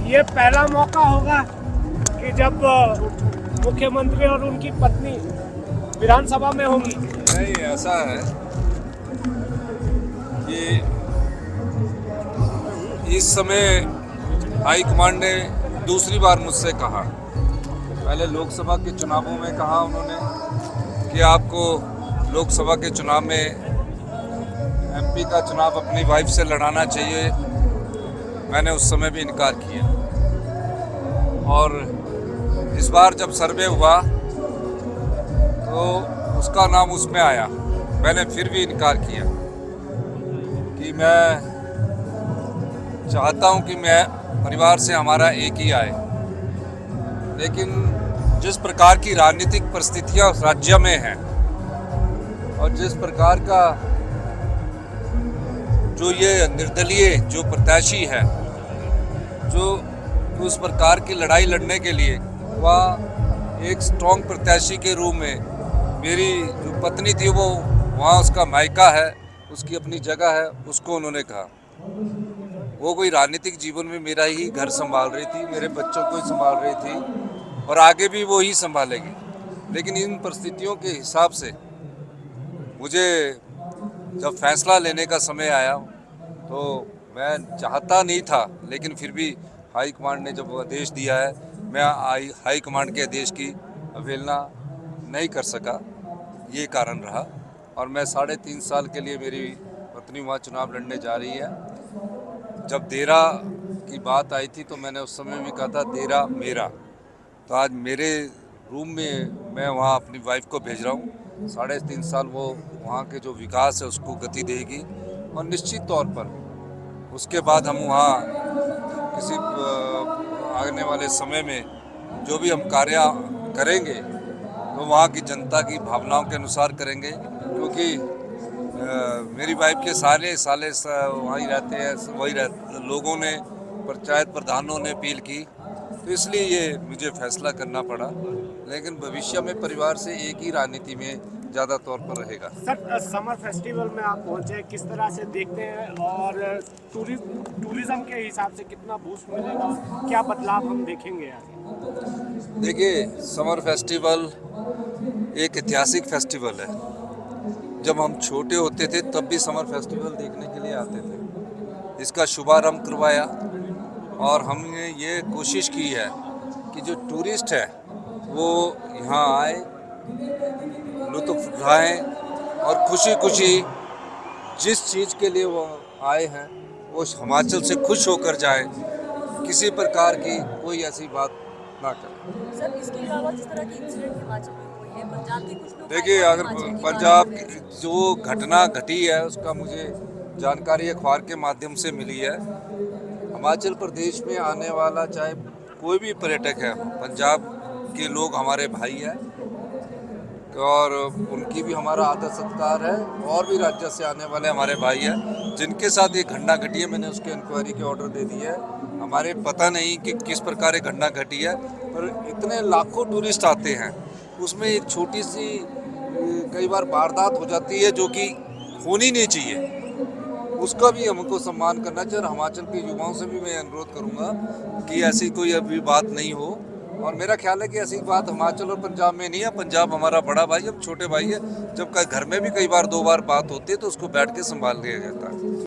ये पहला मौका होगा कि जब मुख्यमंत्री और उनकी पत्नी विधानसभा में होंगी। नहीं, ऐसा है कि इस समय हाईकमांड ने दूसरी बार मुझसे कहा, पहले लोकसभा के चुनावों में कहा उन्होंने कि आपको लोकसभा के चुनाव में एमपी का चुनाव अपनी वाइफ से लड़ाना चाहिए। मैंने उस समय भी इनकार किया और इस बार जब सर्वे हुआ तो उसका नाम उसमें आया। मैंने फिर भी इनकार किया कि मैं चाहता हूं कि मैं परिवार से हमारा एक ही आए, लेकिन जिस प्रकार की राजनीतिक परिस्थितियां राज्य में हैं और जिस प्रकार का जो ये निर्दलीय जो प्रत्याशी है, जो उस प्रकार की लड़ाई लड़ने के लिए वह एक स्ट्रॉन्ग प्रत्याशी के रूप में मेरी जो पत्नी थी वो वहाँ उसका मायका है, उसकी अपनी जगह है, उसको उन्होंने कहा। वो कोई राजनीतिक जीवन में मेरा ही घर संभाल रही थी, मेरे बच्चों को ही संभाल रही थी और आगे भी वो ही संभालेगी। लेकिन इन परिस्थितियों के हिसाब से मुझे जब फैसला लेने का समय आया तो मैं चाहता नहीं था, लेकिन फिर भी हाईकमांड ने जब आदेश दिया है, मैं हाईकमांड के आदेश की अवहेलना नहीं कर सका, ये कारण रहा। और मैं 3.5 साल के लिए मेरी पत्नी वहाँ चुनाव लड़ने जा रही है। जब देरा की बात आई थी तो मैंने उस समय भी कहा था देरा मेरा। तो आज मेरे रूम में मैं वहाँ अपनी वाइफ को भेज रहा हूँ। 3.5 साल वो वहाँ के जो विकास है उसको गति देगी और निश्चित तौर पर उसके बाद हम वहाँ किसी आने वाले समय में जो भी हम कार्य करेंगे तो वहाँ की जनता की भावनाओं के अनुसार करेंगे, क्योंकि मेरी वाइफ के साले वहीं रहते हैं, लोगों ने पंचायत प्रधानों ने अपील की, तो इसलिए ये मुझे फैसला करना पड़ा। लेकिन भविष्य में परिवार से एक ही राजनीति में ज़्यादा तौर पर रहेगा। सर, समर फेस्टिवल में आप पहुंचे, किस तरह से देखते हैं और टूरिज्म के हिसाब से कितना बूस्ट मिलेगा, क्या बदलाव हम देखेंगे आगे? देखिए, समर फेस्टिवल एक ऐतिहासिक फेस्टिवल है। जब हम छोटे होते थे तब भी समर फेस्टिवल देखने के लिए आते थे। इसका शुभारंभ करवाया और हमने ये कोशिश की है कि जो टूरिस्ट है वो यहाँ आए, लुत्फ़ उठाएं और खुशी खुशी जिस चीज़ के लिए वो आए हैं वो हिमाचल से खुश होकर जाए, किसी प्रकार की कोई ऐसी बात ना करें। सर, इसके अलावा जिस तरह की इंसिडेंट हिमाचल में हुई है, पंजाब के कुछ लोग देखिए, अगर पंजाब की जो घटना घटी है उसका मुझे जानकारी अखबार के माध्यम से मिली है। हिमाचल प्रदेश में आने वाला चाहे कोई भी पर्यटक है, पंजाब के लोग हमारे भाई हैं और उनकी भी हमारा आदर सत्कार है, और भी राज्य से आने वाले हमारे भाई हैं जिनके साथ ये घटना घटी है। मैंने उसके इंक्वायरी के ऑर्डर दे दिए है। हमारे पता नहीं कि किस प्रकार ये घटना घटी है, पर इतने लाखों टूरिस्ट आते हैं, उसमें एक छोटी सी कई बार वारदात हो जाती है जो कि होनी नहीं चाहिए, उसका भी हमको सम्मान करना चाहिए। और हिमाचल के युवाओं से भी मैं अनुरोध करूंगा कि ऐसी कोई अभी बात नहीं हो। और मेरा ख्याल है कि ऐसी बात हिमाचल और पंजाब में नहीं है। पंजाब हमारा बड़ा भाई, हम छोटे भाई है। जब घर में भी कई बार 2 बार बात होती है तो उसको बैठ के संभाल लिया जाता है।